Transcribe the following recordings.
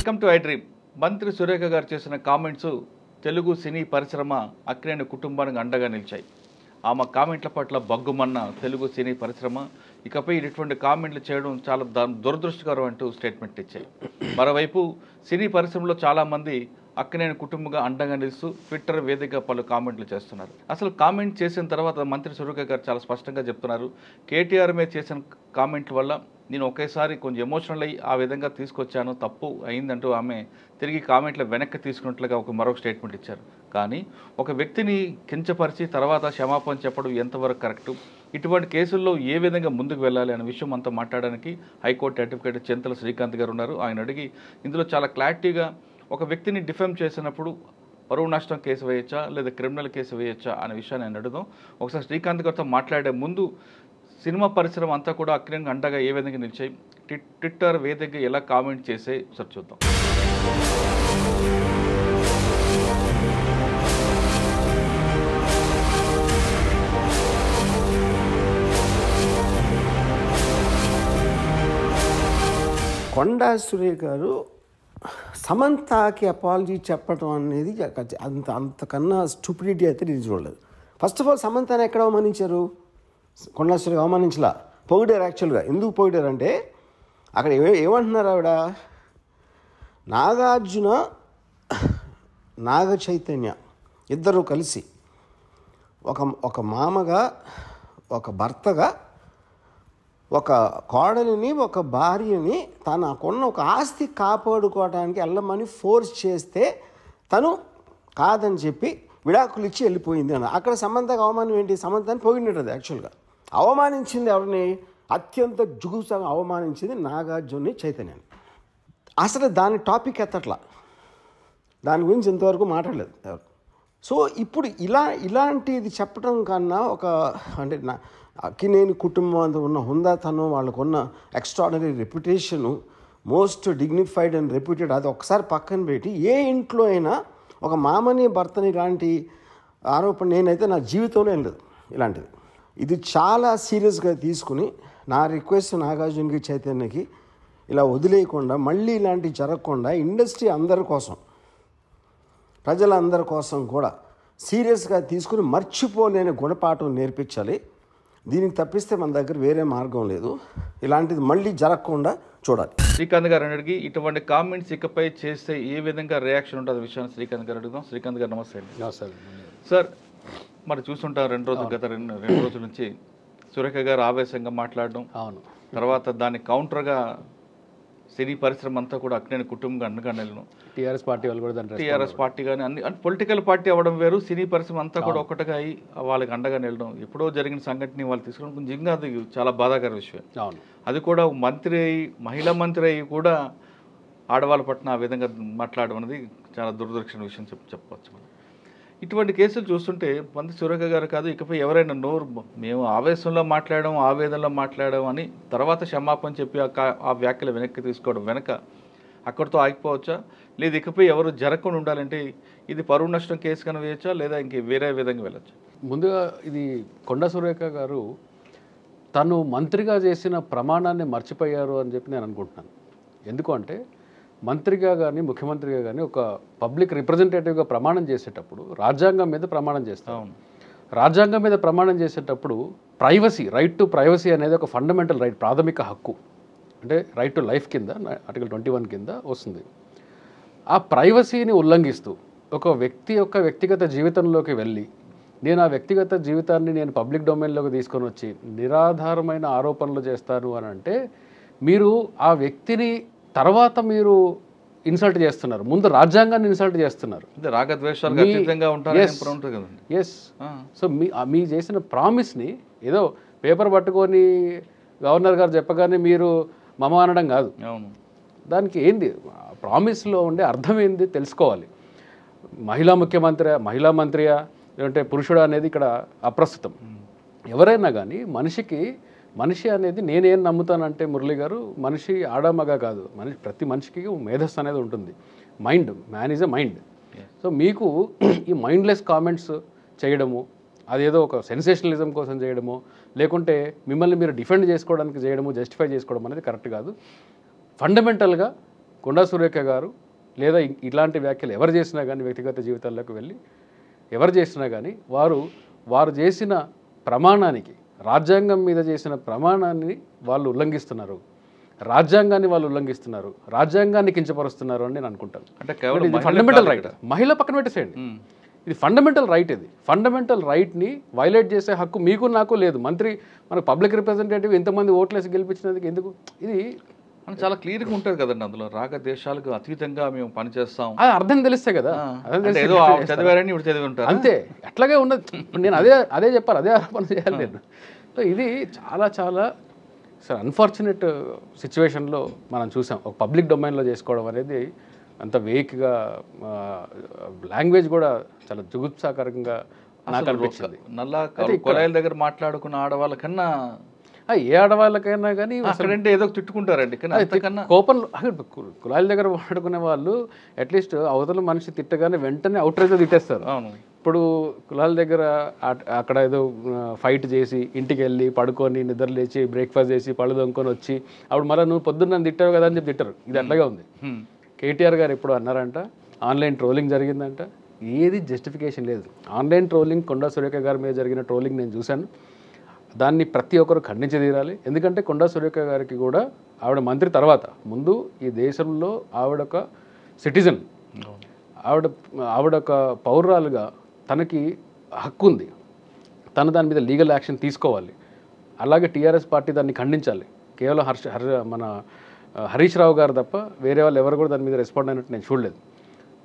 Welcome to I dream. మంత్రి సురేఖ గారు చేసిన కామెంట్స్ తెలుగు సినీ పరిశ్రమ అక్కినేని కుటుంబానికి అండగా నిలిచాయి. ఆమె కామెంట్ల పట్ల బగ్గుమన్న తెలుగు సినీ పరిశ్రమ ఇకపై ఇటువంటి కామెంట్లు చేయడం చాలా దురదృష్టకరం అంటూ స్టేట్మెంట్ ఇచ్చాయి. మరోవైపు సినీ పరిశ్రమలో చాలామంది అక్కినేని కుటుంబంగా అండగా నిలుస్తూ ట్విట్టర్ వేదికగా పలు కామెంట్లు చేస్తున్నారు. అసలు కామెంట్ చేసిన తర్వాత మంత్రి సురేఖ గారు చాలా స్పష్టంగా చెప్తున్నారు, కేటీఆర్ మీద చేసిన కామెంట్ల వల్ల నేను ఒకేసారి కొంచెం ఎమోషనల్ అయ్యి ఆ విధంగా తీసుకొచ్చాను, తప్పు అయిందంటూ ఆమె తిరిగి కామెంట్ల వెనక్కి తీసుకున్నట్లుగా మరొక స్టేట్మెంట్ ఇచ్చారు. కానీ ఒక వ్యక్తిని కించపరిచి తర్వాత క్షమాపణ చెప్పడం ఎంతవరకు కరెక్టు, ఇటువంటి కేసుల్లో ఏ విధంగా ముందుకు వెళ్ళాలి అనే విషయం అంతా మాట్లాడడానికి హైకోర్టు అడ్వకేట్ చింతల శ్రీకాంత్ గారు ఉన్నారు. ఆయన అడిగి ఇందులో చాలా క్లారిటీగా ఒక వ్యక్తిని డిఫెమ్ చేసినప్పుడు పరువు నష్టం కేసు వేయచ్చా లేదా క్రిమినల్ కేసు వేయచ్చా అనే విషయాన్ని నేను అడుగుదాం. ఒకసారి శ్రీకాంత్ గారితో మాట్లాడే ముందు సినిమా పరిశ్రమ అంతా కూడా అక్కినేని అండగా ఏ విధంగా నిలిచాయి, ట్విట్టర్ వేదికగా ఎలా కామెంట్ చేసే ఒకసారి చూద్దాం. కొండా సురేఖ గారు సమంతకి అపాలజీ చెప్పడం అనేది అంతకన్నా స్టూపిడిటీ అయితే నేను చూడలేదు. ఫస్ట్ ఆఫ్ ఆల్ సమంతని ఎక్కడ అవమానించారు? కొండా సురేఖ అవమానించలా, పొగిడారు. యాక్చువల్గా ఎందుకు పొగిడారంటే అక్కడ ఏమంటున్నారు ఆవిడ, నాగార్జున నాగ చైతన్య ఇద్దరు కలిసి ఒక మామగా ఒక భర్తగా ఒక కోడలిని ఒక భార్యని తనకున్న ఒక ఆస్తి కాపాడుకోవడానికి వెళ్ళమని ఫోర్స్ చేస్తే తను కాదని చెప్పి విడాకులు ఇచ్చి వెళ్ళిపోయింది అని. అక్కడ సమంతకు అవమానం ఏంటి? సమంతని పొగిడినది. యాక్చువల్గా అవమానించింది ఎవరిని? అత్యంత జుగుసాగా అవమానించింది నాగార్జున చైతన్యాన్ని. అసలు దాని టాపిక్ ఎత్తట్లా, దాని గురించి ఇంతవరకు మాట్లాడలేదు ఎవరు. సో ఇప్పుడు ఇలాంటిది చెప్పడం కన్నా అంటే అక్కినేని కుటుంబం అంతా ఉన్న హుందాతనం, వాళ్ళకున్న extraordinary reputation, most dignified and reputed, అది ఒకసారి పక్కన పెట్టి ఏ ఇంట్లో అయినా ఒక మామని భర్తని ఇలాంటి ఆరోపణ నేనైతే నా జీవితంలో ఏం లేదు ఇలాంటిది. ఇది చాలా సీరియస్గా తీసుకుని నా రిక్వెస్ట్ నాగార్జునకి చైతన్యకి ఇలా వదిలేయకుండా మళ్ళీ ఇలాంటివి జరగకుండా ఇండస్ట్రీ అందరి కోసం, ప్రజలందరి కోసం కూడా సీరియస్గా తీసుకుని మర్చిపోలేని గుణపాఠం నేర్పించాలి. దీనికి తప్పిస్తే మన దగ్గర వేరే మార్గం లేదు. ఇలాంటిది మళ్ళీ జరగకుండా చూడాలి. శ్రీకాంత్ గారు అడిగి ఇటువంటి కామెంట్స్ ఇకపై చేస్తే ఏ విధంగా రియాక్షన్ ఉంటుంది విషయాన్ని శ్రీకాంత్ గారు అడుగుదాం. శ్రీకాంత్ గారు నమస్తే అండి. సార్, మరి చూస్తుంటాం గత రెండు రోజుల నుంచి సురేఖ గారు ఆవేశంగా మాట్లాడడం, అవును, తర్వాత దాన్ని కౌంటర్గా సినీ పరిశ్రమ అంతా కూడా అక్కినేని కుటుంబంగా అండగా నిలడం, టీఆర్ఎస్ పార్టీ కానీ అన్ని పొలిటికల్ పార్టీ అవ్వడం వేరు, సినీ పరిశ్రమ అంతా కూడా ఒక్కటిగా అయ్యి వాళ్ళకి అండగా నిలడం, ఎప్పుడో జరిగిన సంఘటన వాళ్ళు తీసుకోవడం కొంచెంగా అది చాలా బాధాకర విషయం. అవును, అది కూడా మంత్రి అయ్యి, మహిళా మంత్రి అయ్యి కూడా ఆడవాళ్ళ పట్ల ఆ విధంగా మాట్లాడడం అనేది చాలా దురదృష్టమైన విషయం చెప్పవచ్చు మనం. ఇటువంటి కేసులు చూస్తుంటే మంత్రి సురేఖ గారు కాదు, ఇకపై ఎవరైనా మేము ఆవేశంలో మాట్లాడడం, ఆవేదనలో మాట్లాడడం అని తర్వాత క్షమాపణ చెప్పి ఆ వ్యాఖ్యలు వెనక్కి తీసుకోవడం వెనక అక్కడితో ఆగిపోవచ్చా, లేదు ఇకపై ఎవరు జరగకుండా ఉండాలంటే ఇది పరువు నష్టం కేసు కన్నా వేయచ్చా, లేదా ఇంక వేరే విధంగా వెళ్ళచ్చా? ముందుగా ఇది కొండా సురేఖ గారు తను మంత్రిగా చేసిన ప్రమాణాన్ని మర్చిపోయారు అని చెప్పి నేను అనుకుంటున్నాను. ఎందుకు అంటే మంత్రిగా కానీ ముఖ్యమంత్రిగా కానీ ఒక పబ్లిక్ రిప్రజెంటేటివ్గా ప్రమాణం చేసేటప్పుడు రాజ్యాంగం మీద ప్రమాణం చేస్తాం. రాజ్యాంగం మీద ప్రమాణం చేసేటప్పుడు ప్రైవసీ, రైట్ టు ప్రైవసీ అనేది ఒక ఫండమెంటల్ రైట్, ప్రాథమిక హక్కు, అంటే రైట్ టు లైఫ్ కింద ఆర్టికల్ 21 కింద వస్తుంది. ఆ ప్రైవసీని ఉల్లంఘిస్తూ ఒక వ్యక్తి యొక్క వ్యక్తిగత జీవితంలోకి వెళ్ళి నేను ఆ వ్యక్తిగత జీవితాన్ని నేను పబ్లిక్ డొమైన్లోకి తీసుకొని వచ్చి నిరాధారమైన ఆరోపణలు చేస్తాను అని అంటే మీరు ఆ వ్యక్తిని తర్వాత మీరు ఇన్సల్ట్ చేస్తున్నారు, ముందు రాజ్యాంగాన్ని ఇన్సల్ట్ చేస్తున్నారు. ఎస్, సో మీ చేసిన ప్రామిస్ని ఏదో పేపర్ పట్టుకొని గవర్నర్ గారు చెప్పగానే మీరు మమ అనడం కాదు. దానికి ఏంది ప్రామిస్లో ఉండే అర్థం ఏంది తెలుసుకోవాలి. మహిళా మంత్రియా లేదంటే పురుషుడు అనేది ఇక్కడ అప్రస్తుతం. ఎవరైనా కానీ మనిషి అనేది నేనేం నమ్ముతానంటే మురళి గారు, మనిషి ఆడమగా కాదు, ప్రతి మనిషికి మేధస్సు అనేది ఉంటుంది. Man is a mind. So మీకు ఈ మైండ్లెస్ కామెంట్స్ చేయడము, అదేదో ఒక సెన్సేషనలిజం కోసం చేయడము, లేకుంటే మిమ్మల్ని మీరు డిఫెండ్ చేసుకోవడానికి చేయడము, జస్టిఫై చేసుకోవడం అనేది కరెక్ట్ కాదు. ఫండమెంటల్గా కొండా సురేఖ గారు లేదా ఇలాంటి వ్యాఖ్యలు ఎవరు చేసినా కానీ వ్యక్తిగత జీవితాల్లోకి వెళ్ళి ఎవరు చేసినా కానీ వారు చేసిన ప్రమాణానికి, రాజ్యాంగం మీద చేసిన ప్రమాణాన్ని వాళ్ళు ఉల్లంఘిస్తున్నారు, రాజ్యాంగాన్ని వాళ్ళు ఉల్లంఘిస్తున్నారు, రాజ్యాంగాన్ని కించపరుస్తున్నారు అని నేను అనుకుంటాను. అంటే కేవలం ఇది ఫండమెంటల్ రైట్. మహిళ పక్కన పెట్టేసేయండి, ఇది ఫండమెంటల్ రైట్. ఇది ఫండమెంటల్ రైట్ని వైలేట్ చేసే హక్కు మీకు నాకు లేదు. మంత్రి మనకు పబ్లిక్ రిప్రజెంటేటివ్ ఎంతమంది ఓట్లేసి గెలిపించినందుకు ఎందుకు? ఇది చాలా క్లియర్గా ఉంటుంది కదండి. అందులో రాగద్వేషాలకు అతీతంగా మేము పనిచేస్తాం, అది అర్థం తెలిస్తే కదా. ఏదో చదివారని ఇప్పుడు చదివి ఉంటారు అంతే, అట్లాగే ఉండదు. ఇప్పుడు నేను అదే చెప్పాలి, అదే ఆరోపణ చేయాలి నేను. సో ఇది చాలా చాలా అన్ఫార్చునేట్ సిచ్యువేషన్లో మనం చూసాం. ఒక పబ్లిక్ డొమైన్లో చేసుకోవడం అనేది అంత వేక్గా, లాంగ్వేజ్ కూడా చాలా జుగుప్సాకరంగా నాకు అనిపించింది. నల్లా కొలాయిల దగ్గర మాట్లాడుకున్న ఆడవాళ్ళకన్నా ఏ ఆడవాళ్ళకైనా కానీ అక్కడంటే ఏదో తిట్టుకుంటారండి. కానీ కోపంలో కులాయిల దగ్గర మాట్లాడుకునే వాళ్ళు అట్లీస్ట్ అవతల మనిషి తిట్టగానే వెంటనే అవుట్రేజ్లో తిట్టేస్తారు. ఇప్పుడు కులాల దగ్గర అక్కడ ఏదో ఫైట్ చేసి ఇంటికి వెళ్ళి పడుకొని నిద్ర లేచి బ్రేక్ఫాస్ట్ చేసి పళ్ళు దొంకొని వచ్చి అప్పుడు మళ్ళీ నువ్వు పొద్దున్న నన్ను తిట్టావు కదా అని చెప్పి తిట్టరు. ఇది అట్లాగే ఉంది. కేటీఆర్ గారు ఎప్పుడు అన్నారంట ఆన్లైన్ ట్రోలింగ్ జరిగిందంట. ఏది జస్టిఫికేషన్ లేదు. ఆన్లైన్ ట్రోలింగ్, కొండా సురేఖ గారి మీద జరిగిన ట్రోలింగ్ నేను చూశాను. దాన్ని ప్రతి ఒక్కరు ఖండించి తీరాలి. ఎందుకంటే కొండా సురేఖ గారికి కూడా ఆవిడ మంత్రి తర్వాత ముందు ఈ దేశంలో ఆవిడ ఒక సిటిజన్, ఆవిడ ఒక పౌరురాలుగా తనకి హక్కు ఉంది. తను దాని మీద లీగల్ యాక్షన్ తీసుకోవాలి. అలాగే టీఆర్ఎస్ పార్టీ దాన్ని ఖండించాలి. కేవలం మన హరీష్ రావు గారు తప్ప వేరే వాళ్ళు ఎవరు కూడా దాని మీద రెస్పాండ్ అయినట్టు నేను చూడలేదు.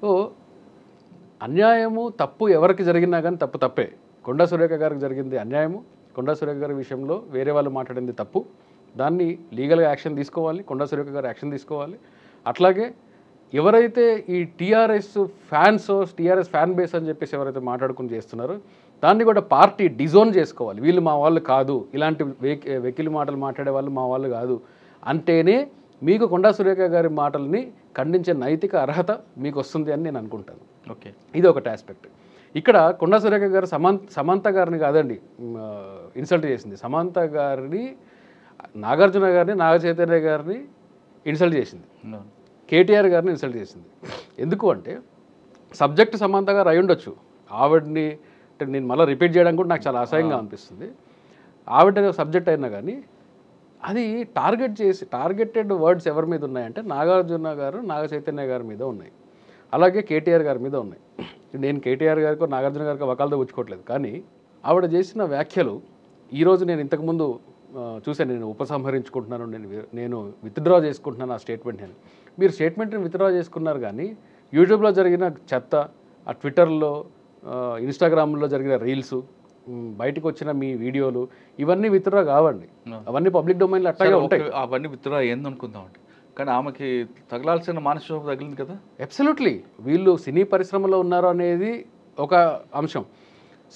సో అన్యాయము తప్పు ఎవరికి జరిగినా కానీ తప్పే. కొండా సురేఖ గారికి జరిగింది అన్యాయము. కొండా సురేఖ గారి విషయంలో వేరే వాళ్ళు మాట్లాడింది తప్పు. దాన్ని లీగల్గా యాక్షన్ తీసుకోవాలి. కొండా సురేఖ గారు యాక్షన్ తీసుకోవాలి. అట్లాగే ఎవరైతే ఈ TRS fans, TRS fan base అని చెప్పేసి ఎవరైతే మాట్లాడుకుని చేస్తున్నారో దాన్ని కూడా పార్టీ డిజోన్ చేసుకోవాలి. వీళ్ళు మా వాళ్ళు కాదు, ఇలాంటి వెకిలి మాటలు మాట్లాడే వాళ్ళు మా వాళ్ళు కాదు అంటేనే మీకు కొండా సురేఖ గారి మాటల్ని ఖండించే నైతిక అర్హత మీకు వస్తుంది అని నేను అనుకుంటాను. ఓకే, ఇది ఒకటి ఆస్పెక్ట్. ఇక్కడ కొండా సురేఖ గారు సమంత గారిని కాదండి ఇన్సల్ట్ చేసింది. సమంత గారిని, నాగార్జున గారిని, నాగ చైతన్య గారిని ఇన్సల్ట్ చేసింది. కేటీఆర్ గారిని ఇన్సల్ట్ చేసింది. ఎందుకు అంటే సబ్జెక్ట్ సమంత గారు అయి ఉండొచ్చు. ఆవిడని అంటే నేను మళ్ళీ రిపీట్ చేయడానికి కూడా నాకు చాలా అసహ్యంగా అనిపిస్తుంది. ఆవిడ సబ్జెక్ట్ అయినా కానీ అది టార్గెటెడ్ వర్డ్స్ ఎవరి మీద ఉన్నాయంటే నాగార్జున గారు, నాగ చైతన్య గారి మీద ఉన్నాయి. అలాగే కేటీఆర్ గారి మీద ఉన్నాయి. నేను కేటీఆర్ గారికో నాగార్జున గారికో వకాలతో పుచ్చుకోవట్లేదు. కానీ ఆవిడ చేసిన వ్యాఖ్యలు ఈరోజు నేను ఇంతకుముందు చూశాను. నేను ఉపసంహరించుకుంటున్నాను, నేను విత్డ్రా చేసుకుంటున్నాను ఆ స్టేట్మెంట్ అని. మీరు స్టేట్మెంట్ని విత్డ్రా చేసుకున్నారు కానీ యూట్యూబ్లో జరిగిన చెత్త, ఆ ట్విట్టర్లో, ఇన్స్టాగ్రామ్లో జరిగిన రీల్స్, బయటకు వచ్చిన మీ వీడియోలు ఇవన్నీ విత్డ్రా కావండి. అవన్నీ పబ్లిక్ డొమైన్లో అట్లాగే ఉంటాయి. అవన్నీ విత్డ్రా ఏందనుకుందామండి. కానీ ఆమెకి తగలాల్సిన మానసిక తగిలింది కదా. అబ్సల్యూట్లీ. వీళ్ళు సినీ పరిశ్రమలో ఉన్నారు అనేది ఒక అంశం.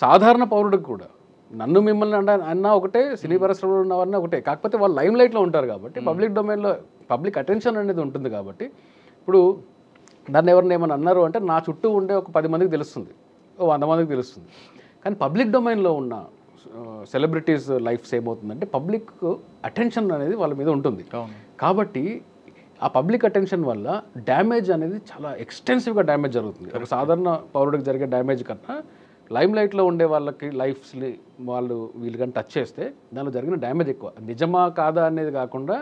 సాధారణ పౌరుడికి కూడా నన్ను మిమ్మల్ని అన్నా ఒకటే, సినీ పరిశ్రమలో ఉన్నవన్నా ఒకటే. కాకపోతే వాళ్ళు లైమ్ లైట్లో ఉంటారు కాబట్టి పబ్లిక్ డొమైన్లో పబ్లిక్ అటెన్షన్ అనేది ఉంటుంది కాబట్టి ఇప్పుడు దాన్ని ఎవరిని ఏమైనా అన్నారు అంటే నా చుట్టూ ఉండే ఒక 10 మందికి తెలుస్తుంది, 100 మందికి తెలుస్తుంది. కానీ పబ్లిక్ డొమైన్లో ఉన్న సెలబ్రిటీస్ లైఫ్స్ ఏమవుతుందంటే పబ్లిక్ అటెన్షన్ అనేది వాళ్ళ మీద ఉంటుంది. కాబట్టి ఆ పబ్లిక్ అటెన్షన్ వల్ల డ్యామేజ్ అనేది చాలా ఎక్స్టెన్సివ్గా డ్యామేజ్ జరుగుతుంది. ఒక సాధారణ పౌరుడికి జరిగే డ్యామేజ్ కన్నా లైమ్ లైట్లో ఉండే వాళ్ళకి లైఫ్స్ని వీళ్ళకని టచ్ చేస్తే దానిలో జరిగిన డ్యామేజ్ ఎక్కువ. నిజమా కాదా అనేది కాకుండా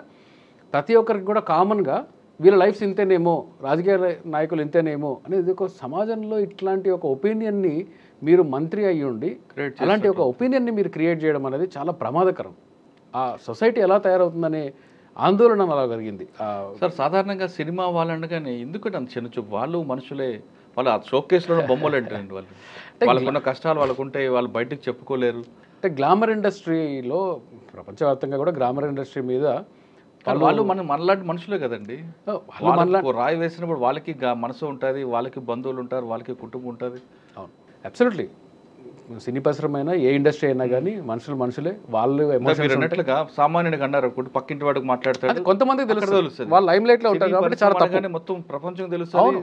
ప్రతి ఒక్కరికి కూడా కామన్గా వీళ్ళ లైఫ్స్ ఇంతేనేమో, రాజకీయ నాయకులు ఇంతేనేమో అనేది ఒక సమాజంలో ఇట్లాంటి ఒక ఒపీనియన్ని మీరు మంత్రి అయ్యి ఉండి అలాంటి ఒక ఒపీనియన్ని మీరు క్రియేట్ చేయడం అనేది చాలా ప్రమాదకరం. ఆ సొసైటీ ఎలా తయారవుతుందనే ఆందోళన అలా కలిగింది. సార్ సాధారణంగా సినిమా వాళ్ళండగానే ఎందుకంటే అంత చిన్న చూపు, వాళ్ళు మనుషులే, వాళ్ళు ఆ షోకేస్లో బొమ్మలు అంటారండి. వాళ్ళకున్న కష్టాలు వాళ్ళకుంటే వాళ్ళు బయటకు చెప్పుకోలేరు. అంటే గ్లామర్ ఇండస్ట్రీలో ప్రపంచవ్యాప్తంగా కూడా గ్లామర్ ఇండస్ట్రీ మీద వాళ్ళు మనలాంటి మనుషులే కదండి. రాయి వేసినప్పుడు వాళ్ళకి మనసు ఉంటుంది, వాళ్ళకి బంధువులు ఉంటారు, వాళ్ళకి కుటుంబం ఉంటుంది. అవును, అబ్సల్యూట్లీ. సినీ పరిశ్రమ అయినా ఏ ఇండస్ట్రీ అయినా కానీ మనుషులే. వాళ్ళు అన్నట్లుగా సామాన్యుడికి అన్నారు పక్కింటి వాడికి మాట్లాడతాడు, కొంతమందికి తెలుస్తుంది, వాళ్ళు లైమ్ లైట్ లో ఉంటారు కాబట్టి చాలా తక్కువ. మొత్తం ప్రపంచం తెలుస్తుంది.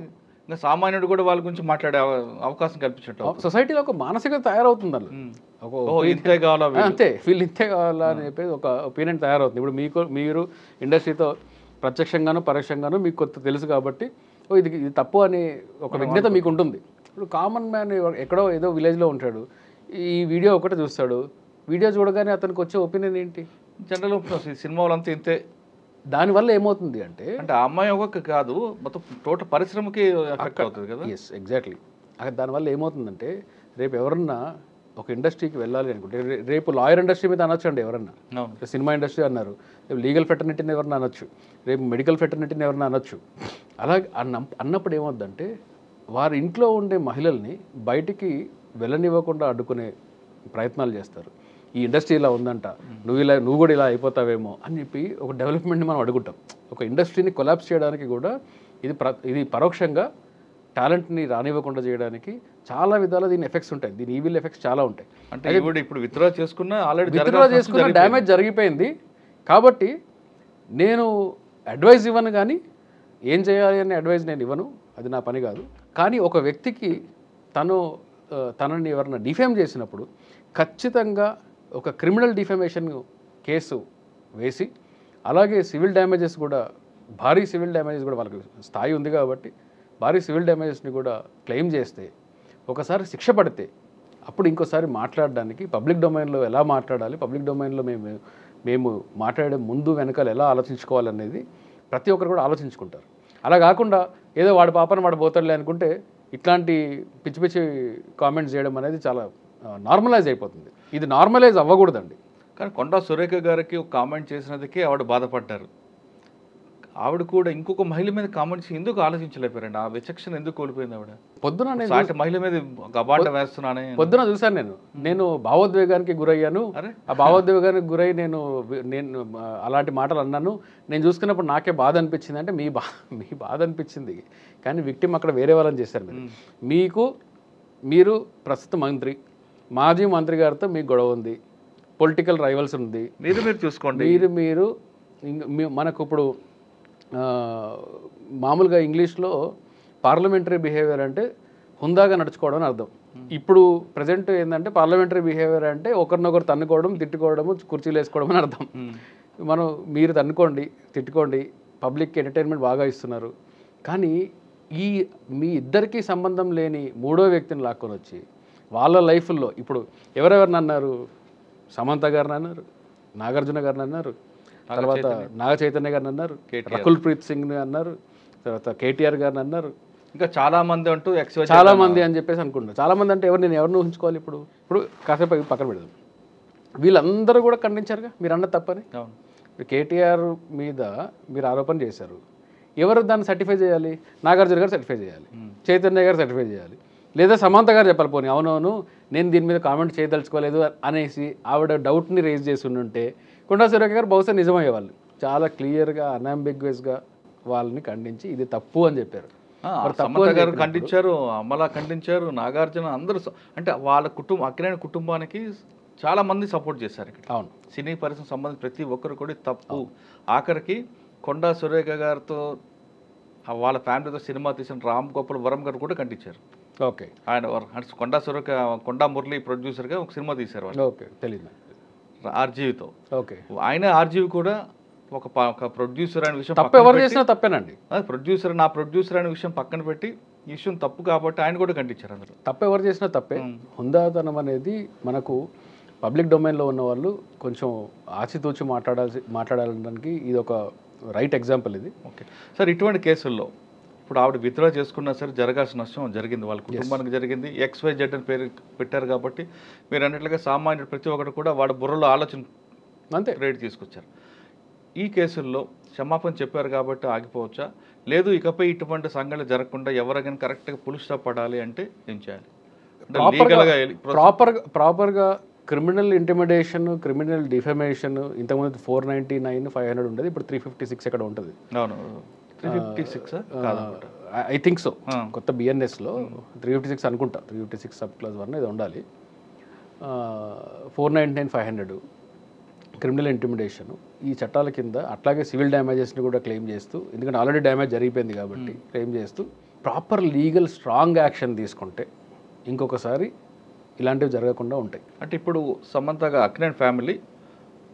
ఇంకా సామాన్యుడు కూడా వాళ్ళ గురించి మాట్లాడే అవకాశం కల్పించట్టు సొసైటీలో ఒక మానసికత తయారవుతుంది. ఇంతే కావాలా, అంతే, వీళ్ళు ఇంతే కావాలా అని చెప్పేసి ఒక ఒపీనియన్ తయారవుతుంది. ఇప్పుడు మీరు ఇండస్ట్రీతో ప్రత్యక్షంగానో పరోక్షంగానో మీకు కొంత తెలుసు కాబట్టి ఇది తప్పు అని ఒక విజ్ఞత మీకు ఉంటుంది. ఇప్పుడు కామన్ మ్యాన్ ఎక్కడో ఏదో విలేజ్లో ఉంటాడు, ఈ వీడియో ఒకటే చూస్తాడు, వీడియో చూడగానే అతనికి వచ్చే ఒపీనియన్ ఏంటి? జనరల్ సినిమా వాళ్ళంతా ఇంతే. దానివల్ల ఏమవుతుంది అంటే ఆ అమ్మాయి ఒక కాదు, మొత్తం టోటల్ పరిశ్రమకి ఎఫెక్ట్ అవుతుంది కదా. Yes, exactly. దానివల్ల ఏమవుతుందంటే రేపు ఎవరన్నా ఒక ఇండస్ట్రీకి వెళ్ళాలి అనుకుంటే, రేపు లాయర్ ఇండస్ట్రీ మీద అనొచ్చు అండి ఎవరన్నా, సినిమా ఇండస్ట్రీ అన్నారు, రేపు లీగల్ ఫెటర్నిటీని ఎవరన్నా అనొచ్చు, రేపు మెడికల్ ఫెటర్నిటీని ఎవరన్నా అనొచ్చు. అలాగే అన్నప్పుడు ఏమవుద్దంటే వారి ఇంట్లో ఉండే మహిళల్ని బయటికి వెళ్ళనివ్వకుండా అడ్డుకునే ప్రయత్నాలు చేస్తారు. ఈ ఇండస్ట్రీ ఇలా ఉందంట, నువ్వు కూడా ఇలా అయిపోతావేమో అని చెప్పి ఒక డెవలప్మెంట్ని మనం అడుగుతాం. ఒక ఇండస్ట్రీని కొలాప్స్ చేయడానికి కూడా ఇది పరోక్షంగా టాలెంట్ని రానివ్వకుండా చేయడానికి చాలా విధాలు దీని ఎఫెక్ట్స్ ఉంటాయి, దీని ఈవిల్ ఎఫెక్ట్స్ చాలా ఉంటాయి. అంటే ఇప్పుడు విత్డ్రా చేసుకున్న డ్యామేజ్ జరిగిపోయింది కాబట్టి నేను అడ్వైజ్ ఇవ్వను, కానీ ఏం చేయాలి అనే అడ్వైజ్ నేను ఇవ్వను, అది నా పని కాదు. కానీ ఒక వ్యక్తికి తనని ఎవరైనా డిఫేమ్ చేసినప్పుడు ఖచ్చితంగా ఒక క్రిమినల్ డిఫేమేషన్ కేసు వేసి, అలాగే సివిల్ డ్యామేజెస్ కూడా, భారీ సివిల్ డ్యామేజెస్ కూడా వాళ్ళకి స్థాయి ఉంది కాబట్టి భారీ సివిల్ డ్యామేజెస్ని కూడా క్లెయిమ్ చేస్తే, ఒకసారి శిక్ష పడితే అప్పుడు ఇంకోసారి మాట్లాడడానికి పబ్లిక్ డొమైన్లో ఎలా మాట్లాడాలి, పబ్లిక్ డొమైన్లో మేము మాట్లాడే ముందు వెనకాల ఎలా ఆలోచించుకోవాలనేది ప్రతి ఒక్కరు కూడా ఆలోచించుకుంటారు. అలా కాకుండా ఏదో వాడి పాపన వాడు పోతాడులే అనుకుంటే ఇట్లాంటి పిచ్చి పిచ్చి కామెంట్స్ చేయడం అనేది చాలా నార్మలైజ్ అయిపోతుంది. ఇది నార్మలైజ్ అవ్వకూడదండి. కానీ కొండా సురేఖ గారికి ఒక కామెంట్ చేసినందుకే ఆవిడ బాధపడ్డారు. ఆవిడ కూడా ఇంకొక మహిళ మీద కామెంట్స్ ఎందుకు ఆలోచించలేపారండి? ఆ విచక్షణ ఎందుకు కోల్పోయింది ఆవిడ? పొద్దున మహిళ మీద గబాండ వేస్తున్నానే పొద్దున చూశాను నేను భావోద్వేగానికి గురయ్యాను. ఆ భావోద్వేగానికి గురై నేను అలాంటి మాటలు అన్నాను. నేను చూసుకున్నప్పుడు నాకే బాధ అనిపించింది. అంటే మీ బాధ అనిపించింది, కానీ విక్టిమ్ అక్కడ వేరే వాళ్ళని చేశారు. మీరు ప్రస్తుత మంత్రి, మాజీ మంత్రి గారితో మీకు గొడవ ఉంది, పొలిటికల్ రైవల్స్ ఉంది, మీరు చూసుకోండి. మీరు మనకు ఇప్పుడు మామూలుగా ఇంగ్లీష్లో పార్లమెంటరీ బిహేవియర్ అంటే హుందాగా నడుచుకోవడం అని అర్థం. ఇప్పుడు ప్రజెంట్ ఏంటంటే పార్లమెంటరీ బిహేవియర్ అంటే ఒకరినొకరు తన్నుకోవడం, తిట్టుకోవడము, కుర్చీలు వేసుకోవడం అని అర్థం. మీరు తన్నుకోండి, తిట్టుకోండి, పబ్లిక్ ఎంటర్టైన్మెంట్ బాగా ఇస్తున్నారు. కానీ మీ ఇద్దరికీ సంబంధం లేని మూడో వ్యక్తిని లాక్కొని వచ్చి వాళ్ళ లైఫ్లో ఇప్పుడు ఎవరెవరిని అన్నారు? సమంత గారిని అన్నారు, నాగార్జున గారిని అన్నారు, తర్వాత నాగ చైతన్య గారిని అన్నారు, రకుల్ ప్రీత్ సింగ్ని అన్నారు, తర్వాత కేటీఆర్ గారిని అన్నారు, ఇంకా చాలా మంది అంటూ చాలా మంది అని చెప్పేసి అనుకుంటున్నారు. చాలా మంది అంటే నేను ఎవరిని ఊహించుకోవాలి? ఇప్పుడు కాసేపు పక్కన పెడదాం. వీళ్ళందరూ కూడా ఖండించారుగా మీరు అన్న తప్పని. ఇప్పుడు కేటీఆర్ మీద మీరు ఆరోపణ చేశారు, ఎవరు దాన్ని సర్టిఫై చేయాలి? నాగార్జున గారు సర్టిఫై చేయాలి, చైతన్య గారు సర్టిఫై చేయాలి, లేదా సమంత గారు చెప్పాలి. పోనీ అవునవును నేను దీని మీద కామెంట్ చేయదలుచుకోలేదు అనేసి ఆవిడ డౌట్ని రేజ్ చేసి ఉంటే కొండా సురేఖ గారు బహుశా నిజమయ్యేవాళ్ళు. చాలా క్లియర్గా అన్అంబిగ్యూస్గా వాళ్ళని ఖండించి ఇది తప్పు అని చెప్పారు. సమంత గారు ఖండించారు, అమలా ఖండించారు, నాగార్జున అందరూ. అంటే వాళ్ళ అక్కినేని కుటుంబానికి చాలా మంది సపోర్ట్ చేశారు ఇక్కడ. అవును, సినీ పరిశ్రమ సంబంధించి ప్రతి ఒక్కరు కూడా తప్పు. ఆఖరికి కొండా సురేఖ గారితో వాళ్ళ ఫ్యామిలీతో సినిమా తీసిన రామ్ గోపాల్ వరం గారు కూడా ఖండించారు. ఓకే, ఆయన కొండా మురళి ప్రొడ్యూసర్గా ఒక సినిమా తీశారు వాళ్ళు. ఓకే, తెలియదు ఆర్జీవితో. ఓకే, ఆయన ఆర్జీవి కూడా ఒక ప్రొడ్యూసర్ అనే విషయం తప్పు ఎవరు చేసినా తప్పేనండి. నా ప్రొడ్యూసర్ అనే విషయం పక్కన పెట్టి ఈ విషయం తప్పు కాబట్టి ఆయన కూడా ఖండించారు. అందరూ తప్పు ఎవరు చేసినా తప్పే. హుందాతనం అనేది మనకు పబ్లిక్ డొమైన్లో ఉన్న వాళ్ళు కొంచెం ఆచితూచి మాట్లాడాలడానికి ఇది ఒక రైట్ ఎగ్జాంపుల్ ఇది. ఓకే సార్, ఇటువంటి కేసుల్లో ఇప్పుడు ఆవిడ విత్డ్రా చేసుకున్నా సరే జరగాల్సిన నష్టం జరిగింది, వాళ్ళ కుటుంబానికి జరిగింది. XYZ అని పేరు పెట్టారు కాబట్టి మీరు అన్నట్లుగా సామాన్యుడు ప్రతి ఒక్కరు కూడా వాడి బుర్రలో ఆలోచన అంతే రేట్ తీసుకొచ్చారు. ఈ కేసుల్లో క్షమాపణ చెప్పారు కాబట్టి ఆగిపోవచ్చా? లేదు ఇకపై ఇటువంటి సంఘటనలు జరగకుండా ఎవరైనా కరెక్ట్గా పులి స్టాప్ పడాలి అంటే ఏం చేయాలి? ప్రాపర్గా క్రిమినల్ ఇంటిమిడేషన్, క్రిమినల్ డిఫమేషన్ ఇంతకుముందు 499, 500 ఉండేది, ఇప్పుడు 356 ఎక్కడ ఉంటుంది. అవును, 356 ఐ థింక్ సో. కొత్త BNSలో 356 అనుకుంటా, 356 సబ్ క్లాస్ 1 ఇది ఉండాలి. 499, 500 క్రిమినల్ ఇంటిమిడేషన్ ఈ చట్టాల కింద. అట్లాగే సివిల్ డ్యామేజెస్ని కూడా క్లెయిమ్ చేస్తూ, ఎందుకంటే ఆల్రెడీ డ్యామేజ్ జరిగిపోయింది కాబట్టి క్లెయిమ్ చేస్తూ ప్రాపర్ లీగల్ స్ట్రాంగ్ యాక్షన్ తీసుకుంటే ఇంకొకసారి ఇలాంటివి జరగకుండా ఉంటాయి. అంటే ఇప్పుడు సమంతగా అక్కినేని ఫ్యామిలీ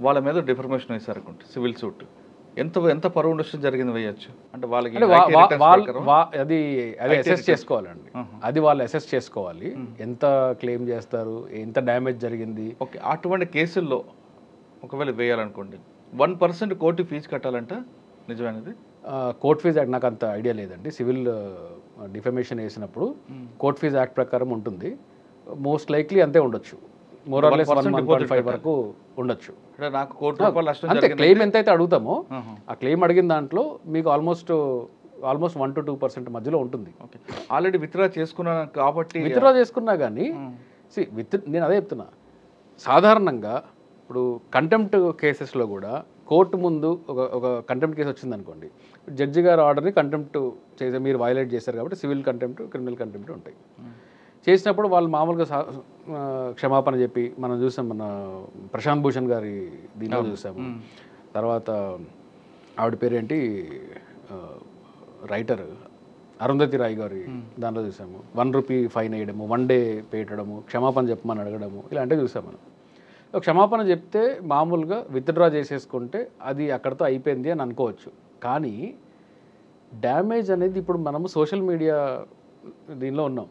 వాళ్ళ మీద డిఫర్మేషన్ వేశారు అనుకుంటే సివిల్ సూట్. ఎంత ఎంత పరువు నష్టం జరిగింది వేయచ్చు అంటే వాళ్ళకి అంటే IT returns ప్రకారం? అది అసెస్ చేసుకోవాలండి. అది వాళ్ళు అసెస్ చేసుకోవాలి, ఎంత క్లెయిమ్ చేస్తారు, ఎంత డ్యామేజ్ జరిగింది. ఓకే, అటువంటి కేసుల్లో ఒకవేళ వేయాలనుకోండి 1% కోర్టు ఫీజు కట్టాలంట, నిజమైనది? కోర్ట్ ఫీజ్ యాక్ట్ నాకు అంత ఐడియా లేదండి. సివిల్ డిఫమేషన్ వేసినప్పుడు కోర్ట్ ఫీజ్ యాక్ట్ ప్రకారం ఉంటుంది. మోస్ట్ లైక్లీ అంతే ఉండొచ్చు, మోర్ ఆర్ లెస్ 1.5 వరకు ఉండొచ్చు. అంటే నాకు ₹1 నష్టం అంతే. క్లెయిమ్ ఎంతైతే అడుగుతామో ఆ క్లెయిమ్ అడిగిన దాంట్లో మీకు ఆల్మోస్ట్ 1 to 2% మధ్యలో ఉంటుంది. ఓకే, ఆల్రెడీ విత్డ్రా చేసుకున్నాను కాబట్టి విత్డ్రా చేసుకున్నా కానీ నేను అదే చెప్తున్నా, సాధారణంగా ఇప్పుడు కంటెంప్ట్ కేసెస్లో కూడా కోర్టు ముందు ఒక కంటెంప్ట్ కేసు వచ్చింది అనుకోండి, జడ్జి గారు ఆర్డర్ని కంటెంప్ట్ చేసే మీరు వైలేట్ చేశారు కాబట్టి సివిల్ కంటెంప్ట్, క్రిమినల్ కంటెంప్ట్ ఉంటాయి. చేసినప్పుడు వాళ్ళు మామూలుగా క్షమాపణ చెప్పి మనం చూసాం, మన ప్రశాంత్ భూషణ్ గారి దీనిలో చూసాము. తర్వాత ఆవిడ పేరేంటి, రైటర్ అరుంధతి రాయ్ గారి దాంట్లో చూసాము. ₹1 ఫైన్ వేయడము, 1 day పెట్టడము, క్షమాపణ చెప్పమని అడగడము, ఇలాంటివి చూసాం మనం. క్షమాపణ చెప్తే మామూలుగా విత్డ్రా చేసేసుకుంటే అది అక్కడితో అయిపోయింది అని అనుకోవచ్చు. కానీ డ్యామేజ్ అనేది ఇప్పుడు మనము సోషల్ మీడియా దీనిలో ఉన్నాం.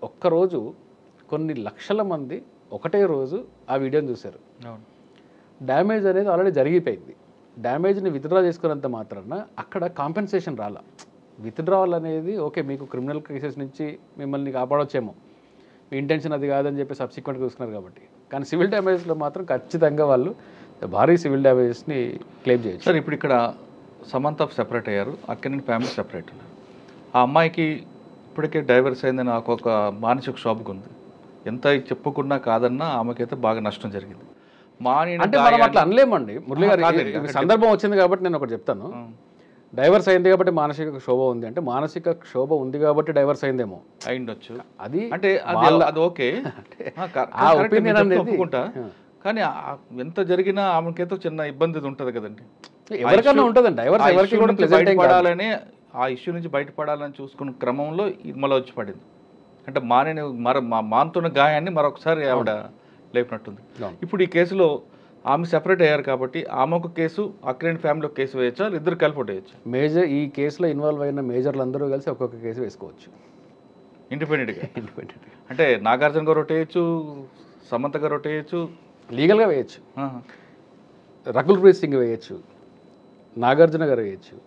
ఒక్కరోజు కొన్ని లక్షల మంది ఒకటే రోజు ఆ వీడియోని చూశారు. డ్యామేజ్ అనేది ఆల్రెడీ జరిగిపోయింది. డ్యామేజ్ని విత్డ్రా చేసుకున్నంత మాత్రాన అక్కడ కాంపెన్సేషన్ రాలా. విత్డ్రావల్ అనేది ఓకే, మీకు క్రిమినల్ కేసెస్ నుంచి మిమ్మల్ని కాపాడొచ్చేమో, మీ ఇంటెన్షన్ అది కాదని చెప్పి సబ్సిక్వెంట్గా చూసుకున్నారు కాబట్టి. కానీ సివిల్ డ్యామేజ్లో మాత్రం ఖచ్చితంగా వాళ్ళు భారీ సివిల్ డ్యామేజెస్ని క్లెయిమ్ చేయొచ్చు. సార్, ఇప్పుడు ఇక్కడ సమంత సెపరేట్ అయ్యారు, అక్కినేని ఫ్యామిలీ సెపరేట్ అయ్యారు. ఆ అమ్మాయికి ఇప్పటికే డైవర్స్ అయిందని నాకు ఒక మానసిక క్షోభకు ఉంది. ఎంత చెప్పుకున్నా కాదన్నా ఆమెకైతే బాగా నష్టం జరిగింది. అంటే మనం అట్లా అనలేమండి మురళి గారు. సందర్భం వచ్చింది కాబట్టి నేను ఒకటి చెప్తాను. డైవర్స్ అయింది కాబట్టి మానసిక క్షోభ ఉంది అంటే, మానసిక క్షోభ ఉంది కాబట్టి డైవర్స్ అయిందేమో అయిండొచ్చు. అది అంటే అది ఓకే, ఒప్పుకుంటా. కానీ ఎంత జరిగినా ఆమెకైతే చిన్న ఇబ్బంది ఉంటుంది కదండి. ఎవరికైనా ఉంటుందండి డైవర్స్, ఎవరికి కూడా బయటపడాలని, ఆ ఇష్యూ నుంచి బయటపడాలని చూసుకున్న క్రమంలో మళ్ళీ వచ్చి పడింది. అంటే మానుతున్న గాయాన్ని మరొకసారి ఆవిడ లేపినట్టుంది. ఇప్పుడు ఈ కేసులో ఆమె సెపరేట్ అయ్యారు కాబట్టి ఆమె ఒక కేసు, అక్కినేని ఫ్యామిలీ కేసు వేయచ్చా, ఇద్దరు కలిపి వేయచ్చు? ఈ కేసులో ఇన్వాల్వ్ అయిన మేజర్లు అందరూ కలిసి ఒక్కొక్క కేసు వేసుకోవచ్చు ఇండిపెండెంట్గా. అంటే నాగార్జున గారు ఒకటి వేయచ్చు, సమంత గారు ఒకటి వేయచ్చు, లీగల్గా వేయచ్చు, రకుల్ ప్రీత్ సింగ్ వేయచ్చు, నాగార్జున గారు వేయచ్చు,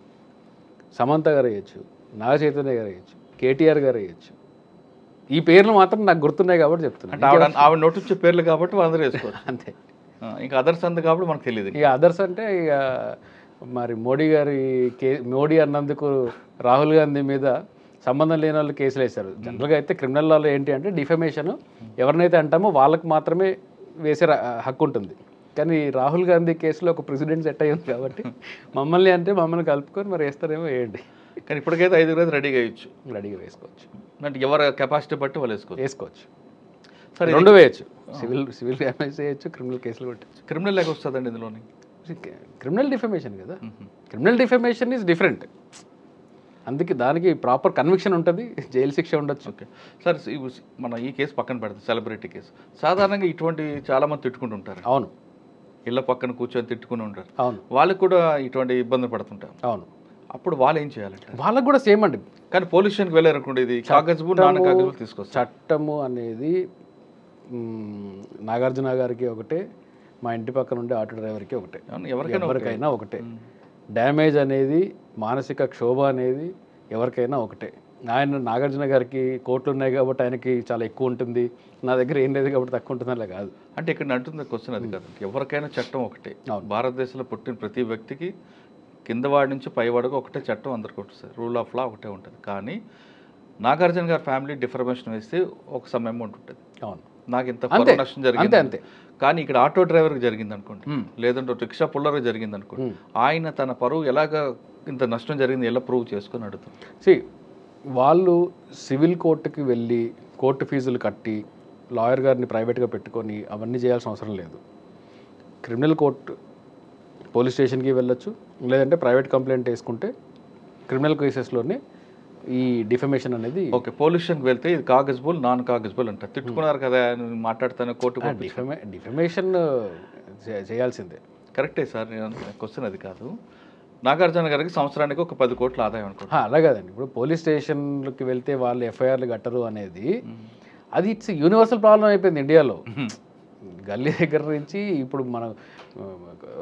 సమంత గారు వేయచ్చు, నాగ చైతన్య గారు వేయచ్చు, కేటీఆర్ గారు వేయచ్చు. ఈ పేర్లు మాత్రం నాకు గుర్తున్నాయి కాబట్టి చెప్తున్నాను. ఆవిడ నోటిచ్చే పేర్లు కాబట్టి వాళ్ళందరూ వేసుకోవచ్చు అంతే. ఇంకా అదర్స్ అంత కాబట్టి మనకు తెలియదు. ఇక అదర్స్ అంటే ఇక మరి మోడీ అన్నందుకు రాహుల్ గాంధీ మీద సంబంధం లేని వాళ్ళు కేసులు వేశారు. జనరల్గా అయితే క్రిమినల్ లాలో ఏంటి అంటే డిఫమేషన్, ఎవరినైతే అంటామో వాళ్ళకి మాత్రమే వేసే హక్కు ఉంటుంది. కానీ రాహుల్ గాంధీ కేసులో ఒక ప్రెసిడెంట్ సెట్ అయ్యింది కాబట్టి మమ్మల్ని అంటే మమ్మల్ని కలుపుకొని మరి వేస్తారేమో వేయండి. కానీ ఇప్పటికైతే 5 రెడీగా వేయచ్చు, రెడీగా వేసుకోవచ్చు. అంటే ఎవరి కెపాసిటీ బట్టి వాళ్ళు వేసుకోవచ్చు. సరే, 2 వేయచ్చు, సివిల్ డ్యామేజ్ చేయొచ్చు, క్రిమినల్ కేసులు కొట్టచ్చు. క్రిమినల్ లాగా వస్తుందండి ఇందులోని. క్రిమినల్ డిఫమేషన్ కదా, క్రిమినల్ డిఫమేషన్ ఈజ్ డిఫరెంట్. అందుకే దానికి ప్రాపర్ కన్విక్షన్ ఉంటుంది, జైలు శిక్ష ఉండొచ్చు. ఓకే సార్, మన ఈ కేసు పక్కన పెడతాం, సెలబ్రిటీ కేసు. సాధారణంగా ఇటువంటి చాలామంది తిట్టుకుంటుంటారు. అవును, ఇళ్ళ పక్కన కూర్చొని తిట్టుకుని ఉంటారు. అవును, వాళ్ళకి కూడా ఇటువంటి ఇబ్బంది పడుతుంటారు. అవును, అప్పుడు వాళ్ళు ఏం చేయాలంటే వాళ్ళకు కూడా సేమ్ అండి. కానీ పోలీస్ స్టేషన్కి వెళ్ళారనుకోండి, ఇది కాగజు నాన్న కాగజు తీసుకొస్తారు. చట్టము అనేది నాగార్జున గారికి ఒకటే, మా ఇంటి పక్కన ఉండే ఆటో డ్రైవర్కి ఒకటే, ఎవరికైనా ఒకటే. డ్యామేజ్ అనేది, మానసిక క్షోభ అనేది ఎవరికైనా ఒకటే. నాగార్జున గారికి కోట్లు ఉన్నాయి కాబట్టి ఆయనకి చాలా ఎక్కువ ఉంటుంది, నా దగ్గర ఏం లేదు కాబట్టి తక్కువ ఉంటుంది అలా కాదు. అంటే ఇక్కడ అంటుంది క్వశ్చన్ అది కాదు, ఎవరికైనా చట్టం ఒకటే. భారతదేశంలో పుట్టిన ప్రతి వ్యక్తికి కిందవాడి నుంచి పైవాడికి ఒకటే చట్టం, అందరికీ ఉంటుంది. రూల్ ఆఫ్ లా ఒకటే ఉంటుంది. కానీ నాగార్జున గారి ఫ్యామిలీ డిఫర్మేషన్ వేస్తే ఒక సమ్ అమౌంట్ ఉంటుంది. అవును, నాకు ఇంత పరువు నష్టం జరిగింది అంతే. కానీ ఇక్కడ ఆటో డ్రైవర్కి జరిగింది అనుకోండి, లేదంటే రిక్షా పుల్లర్కి జరిగింది అనుకోండి, ఆయన తన పరువు ఎలాగ ఇంత నష్టం జరిగింది ఎలా ప్రూవ్ చేసుకుని అడుగుతాం. వాళ్ళు సివిల్ కోర్టుకి వెళ్ళి కోర్టు ఫీజులు కట్టి లాయర్ గారిని ప్రైవేట్గా పెట్టుకొని అవన్నీ చేయాల్సిన అవసరం లేదు. క్రిమినల్ కోర్టు పోలీస్ స్టేషన్కి వెళ్ళొచ్చు, లేదంటే ప్రైవేట్ కంప్లైంట్ వేసుకుంటే క్రిమినల్ కేసెస్లోనే ఈ డిఫమేషన్ అనేది. ఓకే, పోలీస్ స్టేషన్కి వెళ్తే ఇది కాగజబుల్, నాన్ కాగజబుల్ అంటారు. తిట్టుకున్నారు కదా మాట్లాడుతాను కోర్టు. డిఫమేషన్ చేయాల్సిందే. కరెక్టే సార్, నేను క్వశ్చన్ అది కాదు. నాగార్జున గారికి సంవత్సరానికి ఒక 10 కోట్ల ఆదాయం అనుకుంటా. అలా కాదండి, ఇప్పుడు పోలీస్ స్టేషన్లకి వెళ్తే వాళ్ళు ఎఫ్ఐఆర్లు కట్టరు అనేది అది ఇట్స్ యూనివర్సల్ ప్రాబ్లం అయిపోయింది ఇండియాలో. గల్లీ దగ్గర నుంచి ఇప్పుడు మనం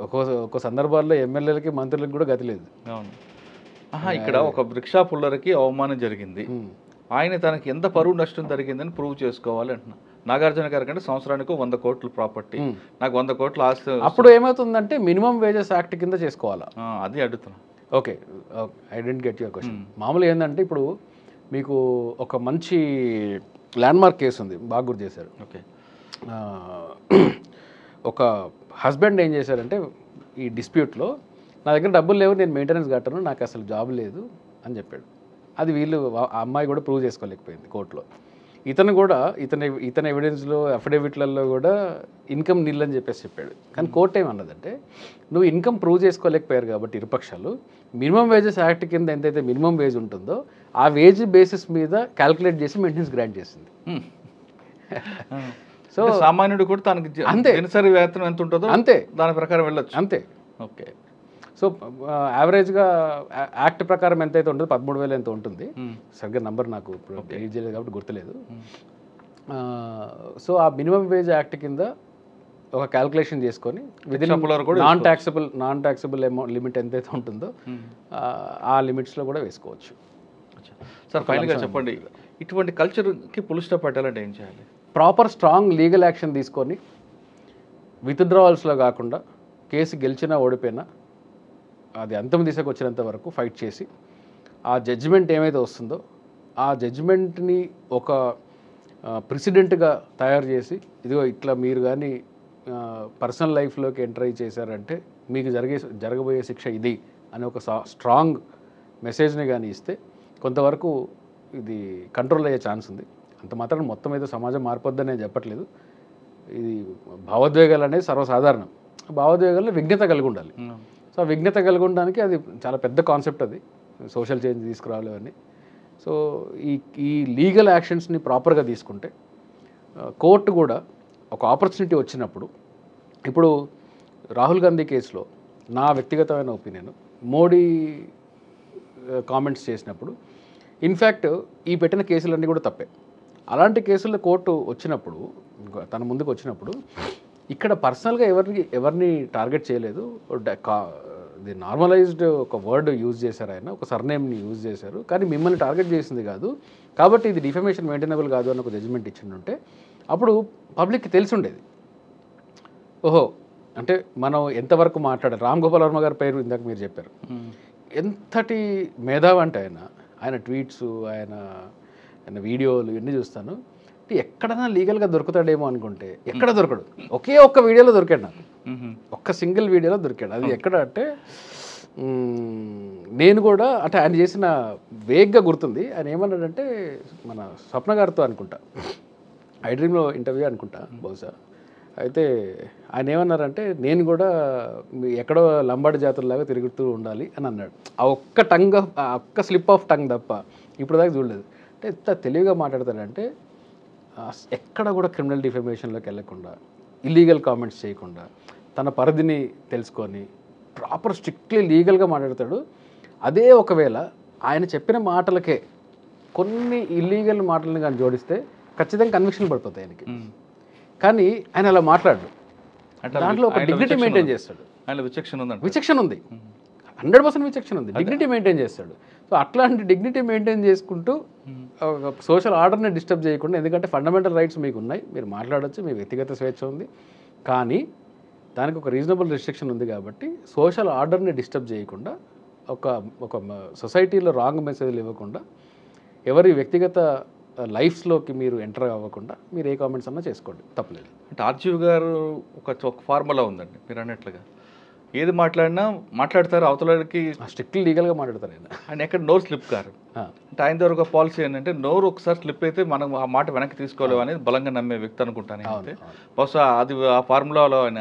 ఒక్కో సందర్భాల్లో ఎమ్మెల్యేలకి మంత్రులకి కూడా గతి లేదు. అవును. ఇక్కడ ఒక రిక్షా పుల్లర్కి అవమానం జరిగింది, ఆయన తనకి ఎంత పరువు నష్టం జరిగిందని ప్రూవ్ చేసుకోవాలి అంటున్నా. నాగార్జున గారి కంటే సంవత్సరానికి 100 కోట్ల ప్రాపర్టీ, నాకు 100 కోట్ల ఆస్తి. అప్పుడు ఏమవుతుందంటే మినిమం వేజెస్ యాక్ట్ కింద చేసుకోవాలా? అది అడుగుతున్నా. Okay, I didn't get your question. మామూలుగా ఏంటంటే ఇప్పుడు మీకు ఒక మంచి ల్యాండ్మార్క్ కేసు ఉంది, బాగా గుర్తు చేశారు. ఓకే, ఒక హస్బెండ్ ఏం చేశారంటే ఈ డిస్ప్యూట్లో నా దగ్గర డబ్బులు లేవు, నేను మెయింటెనెన్స్ కట్టను, నాకు అసలు జాబ్ లేదు అని చెప్పాడు. అది వీళ్ళు ఆ అమ్మాయి కూడా ప్రూవ్ చేసుకోలేకపోయింది కోర్టులో. ఇతను కూడా ఇతని ఎవిడెన్స్లో అఫిడవిట్లలో కూడా ఇన్కమ్ నిల్ అని చెప్పాడు. కానీ కోర్టు ఏమన్నదంటే నువ్వు ఇన్కమ్ ప్రూవ్ చేసుకోలేకపోయారు కాబట్టి ఇరుపక్షాలు మినిమం వేజెస్ యాక్ట్ కింద ఎంతైతే మినిమం వేజ్ ఉంటుందో ఆ వేజ్ బేసిస్ మీద క్యాల్కులేట్ చేసి మెయింటెనెన్స్ గ్రాంట్ చేసింది. సో సామాన్యుడు కూడా తనకి అంతే దినసరి వేతనం ఎంత ఉంటుందో అంతే దాని ప్రకారం వెళ్ళొచ్చు. అంతే. ఓకే, సో యావరేజ్గా యాక్ట్ ప్రకారం ఎంతైతే ఉంటుందో 13,000 ఎంత ఉంటుంది, సరిగ్గా నంబర్ నాకు ఇప్పుడు రీడ్ చేయలేదు కాబట్టి గుర్తులేదు. సో ఆ మినిమం వేజ్ యాక్ట్ కింద ఒక క్యాల్కులేషన్ చేసుకొని within non taxable amount limit ఎంతైతే ఉంటుందో ఆ లిమిట్స్లో కూడా వేసుకోవచ్చు. సార్ ఫైనల్గా చెప్పండి, ఇటువంటి కల్చర్కి పుల్ స్టాప్ పెట్టాలంటే ఏం చేయాలి? ప్రాపర్ స్ట్రాంగ్ లీగల్ యాక్షన్ తీసుకొని విత్డ్రావల్స్లో కాకుండా కేసు గెలిచినా ఓడిపోయినా అది అంతం దిశకు వచ్చినంత వరకు ఫైట్ చేసి ఆ జడ్జిమెంట్ ఏమైతే వస్తుందో ఆ జడ్జిమెంట్ని ఒక ప్రెసిడెంట్గా తయారు చేసి ఇదిగో ఇట్లా మీరు కానీ పర్సనల్ లైఫ్లోకి ఎంటర్ అయ్యి చేశారంటే మీకు జరగబోయే శిక్ష ఇది అని ఒక స్ట్రాంగ్ మెసేజ్ని కానీ ఇస్తే కొంతవరకు ఇది కంట్రోల్ అయ్యే ఛాన్స్ ఉంది. అంత మాత్రం మొత్తం ఏదో సమాజం మారిపోద్దని నేను చెప్పట్లేదు. ఇది భావోద్వేగాలు అనేది సర్వసాధారణం. భావోద్వేగాల్లో విఘ్నత కలిగి ఉండాలి. సో ఆ విఘ్నత కలిగి ఉండడానికి అది చాలా పెద్ద కాన్సెప్ట్, అది సోషల్ చేంజ్ తీసుకురావాలి అని. సో ఈ లీగల్ యాక్షన్స్ని ప్రాపర్గా తీసుకుంటే కోర్టు కూడా ఒక ఆపర్చునిటీ వచ్చినప్పుడు, ఇప్పుడు రాహుల్ గాంధీ కేసులో నా వ్యక్తిగతమైన ఒపీనియన్, మోడీ కామెంట్స్ చేసినప్పుడు ఇన్ఫ్యాక్ట్ ఈ పెట్టిన కేసులన్నీ కూడా తప్పే. అలాంటి కేసుల్లో కోర్టు వచ్చినప్పుడు తన ముందుకు వచ్చినప్పుడు ఇక్కడ పర్సనల్గా ఎవరిని టార్గెట్ చేయలేదు. ఇది నార్మలైజ్డ్ ఒక వర్డ్ యూజ్ చేశారు, ఆయన ఒక సర్నేమ్ని యూజ్ చేశారు, కానీ మిమ్మల్ని టార్గెట్ చేసింది కాదు కాబట్టి ఇది డిఫమేషన్ మెయింటైనబుల్ కాదు అని ఒక జడ్జిమెంట్ ఇచ్చిందంటే అప్పుడు పబ్లిక్కి తెలిసి ఉండేది. ఓహో, అంటే మనం ఎంతవరకు మాట్లాడారు. రామ్ గోపాల్ వర్మ గారి పేరు ఇందాక మీరు చెప్పారు, ఎంతటి మేధావి అంటే ఆయన ట్వీట్స్, ఆయన వీడియోలు ఇవన్నీ చూస్తాను. ఎక్కడైనా లీగల్గా దొరుకుతాడేమో అనుకుంటే ఎక్కడ దొరకడు. ఒకే ఒక్క వీడియోలో దొరికాడు నాకు, ఒక్క సింగిల్ వీడియోలో దొరికాడు. అది ఎక్కడ అంటే నేను కూడా అంటే ఆయన చేసిన వేగ్గా గుర్తుంది. ఆయన ఏమన్నాడంటే మన స్వప్న గారితో అనుకుంటా ఐ డ్రీమ్లో ఇంటర్వ్యూ అనుకుంటా బహుశా. అయితే ఆయన ఏమన్నారంటే నేను కూడా ఎక్కడో లంబాడి జాతుల్లాగా తిరుగుతూ ఉండాలి అని అన్నాడు. ఆ ఒక్క స్లిప్ ఆఫ్ టంగ్ తప్ప ఇప్పుడు దాకా చూడలేదు. అంటే ఎంత తెలివిగా మాట్లాడతాడంటే ఎక్కడ కూడా క్రిమినల్ డిఫమేషన్లోకి వెళ్ళకుండా, ఇల్లీగల్ కామెంట్స్ చేయకుండా, తన పరిధిని తెలుసుకొని ప్రాపర్ స్ట్రిక్ట్లీ లీగల్గా మాట్లాడతాడు. అదే ఒకవేళ ఆయన చెప్పిన మాటలకే కొన్ని ఇల్లీగల్ మాటలను కానీ జోడిస్తే ఖచ్చితంగా కన్విక్షన్ పడిపోతాయి ఆయనకి. కానీ ఆయన అలా మాట్లాడు, దాంట్లో ఒక డిగ్నిటీ మెయింటైన్ చేస్తాడు. విచక్షణ ఉంది, 100% విచక్షణ ఉంది, డిగ్నిటీ మెయింటైన్ చేస్తాడు. సో అట్లాంటి డిగ్నిటీ మెయింటైన్ చేసుకుంటూ సోషల్ ఆర్డర్ని డిస్టర్బ్ చేయకుండా, ఎందుకంటే ఫండమెంటల్ రైట్స్ మీకు ఉన్నాయి, మీరు మాట్లాడచ్చు, మీ వ్యక్తిగత స్వేచ్ఛ ఉంది, కానీ దానికి ఒక రీజనబుల్ రిస్ట్రిక్షన్ ఉంది కాబట్టి సోషల్ ఆర్డర్ని డిస్టర్బ్ చేయకుండా, ఒక సొసైటీలో రాంగ్ మెసేజ్లు ఇవ్వకుండా, ఎవరి వ్యక్తిగత లైఫ్స్లోకి మీరు ఎంటర్ అవ్వకుండా మీరు ఏ కామెంట్స్ అన్నా చేసుకోండి, తప్పలేదు. అంటే ఆర్జీవి గారు ఒక ఫార్ములా ఉందండి, మీరు అన్నట్లుగా ఏది మాట్లాడినా మాట్లాడతారు, అవతలకి స్ట్రిక్ట్లీ లీగల్గా మాట్లాడతారు. ఆయన ఎక్కడ నోరు స్లిప్ కారు. అంటే ఆయన దగ్గర ఒక పాలసీ ఏంటంటే నోరు ఒకసారి స్లిప్ అయితే మనం ఆ మాట వెనక్కి తీసుకోలేవు అనేది బలంగా నమ్మే వ్యక్తి అనుకుంటాను. అయితే బహుశా అది ఆ ఫార్ములాలో ఆయన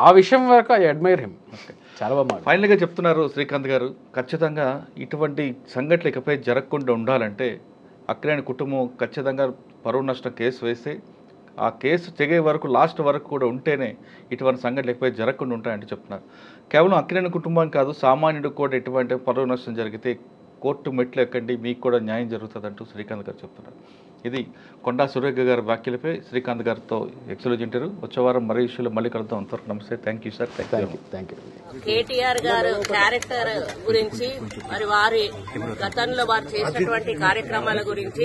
ఆ విషయం వరకు ఐ అడ్మైర్ హిమ్. చాలా బాగా ఫైనల్గా చెప్తున్నారు శ్రీకాంత్ గారు, ఖచ్చితంగా ఇటువంటి సంఘటనలు ఇకపై జరగకుండా ఉండాలంటే అక్కినేని కుటుంబం ఖచ్చితంగా పరువు నష్టం కేసు వేసి ఆ కేసు తెగే వరకు లాస్ట్ వరకు కూడా ఉంటేనే ఇటువంటి సంఘటనలు ఎక్కువ జరగకుండా ఉంటాయంటే చెప్తున్నారు. కేవలం అక్కినేని కుటుంబం కాదు, సామాన్యుడికి కూడా ఎటువంటి పరువు నష్టం జరిగితే కోర్టు మెట్లు ఎక్కండి, మీకు కూడా న్యాయం జరుగుతుందంటూ శ్రీకాంత్ గారు చెప్తున్నారు. ఇది కొండా సురేఖ గారి వ్యాఖ్యలపై శ్రీకాంత్ గారితో ఎక్స్క్లూజివ్ ఇంటర్వ్యూ. వచ్చే వారం మరో ఇష్యూలో మళ్ళీ కలుద్దాం. అంతవరకు నమస్తే. Thank you sir. Thank you. KTR గారు క్యారెక్టర్ గురించి, మరి వారి గతంలో వారు చేసినటువంటి కార్యక్రమాల గురించి,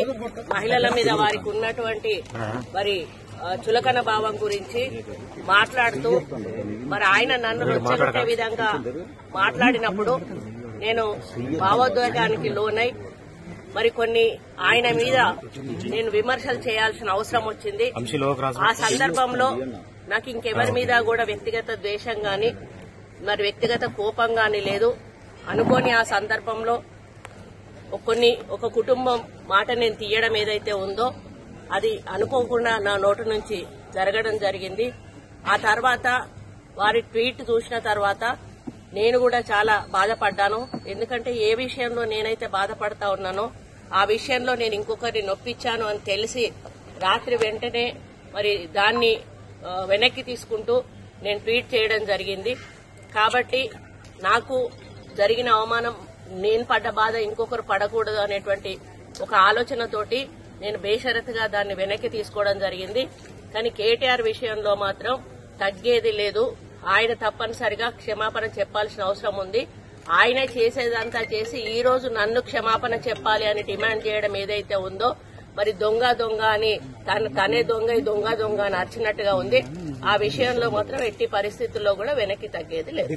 మహిళల మీద వారికి ఉన్నటువంటి మరి చులకన భావం గురించి మాట్లాడుతూ మరి ఆయన నన్ను రెచ్చగొట్టే విధంగా మాట్లాడినప్పుడు నేను భావోద్వేగానికి లోనై మరి కొన్ని ఆయన మీద నేను విమర్శలు చేయాల్సిన అవసరం వచ్చింది. ఆ సందర్భంలో నాకు ఇంకెవరి మీద కూడా వ్యక్తిగత ద్వేషం గాని మరి వ్యక్తిగత కోపం గాని లేదు. అనుకోని ఆ సందర్భంలో ఒక కుటుంబం మాట నేను తీయడం ఏదైతే ఉందో అది అనుకోకుండా నా నోటి నుంచి జరగడం జరిగింది. ఆ తర్వాత వారి ట్వీట్ చూసిన తర్వాత నేను కూడా చాలా బాధపడ్డాను. ఎందుకంటే ఏ విషయంలో నేనైతే బాధపడతా ఉన్నానో ఆ విషయంలో నేను ఇంకొకరిని నొప్పించాను అని తెలిసి రాత్రి వెంటనే మరి దాన్ని వెనక్కి తీసుకుంటూ నేను ట్వీట్ చేయడం జరిగింది. కాబట్టి నాకు జరిగిన అవమానం, నేను పడ్డ బాధ ఇంకొకరు పడకూడదు అనేటువంటి ఒక ఆలోచనతోటి నేను బేషరతుగా దాన్ని వెనక్కి తీసుకోవడం జరిగింది. కానీ కేటీఆర్ విషయంలో మాత్రం తగ్గేది లేదు. ఆయన తప్పనిసరిగా క్షమాపణ చెప్పాల్సిన అవసరం ఉంది. ఆయనే చేసేదంతా చేసి ఈ రోజు నన్ను క్షమాపణ చెప్పాలి అని డిమాండ్ చేయడం ఏదైతే ఉందో మరి దొంగ అని తనే దొంగ అని అరిచినట్టుగా ఉంది. ఆ విషయంలో మాత్రం ఎట్టి పరిస్థితుల్లో కూడా వెనక్కి తగ్గేది లేదు.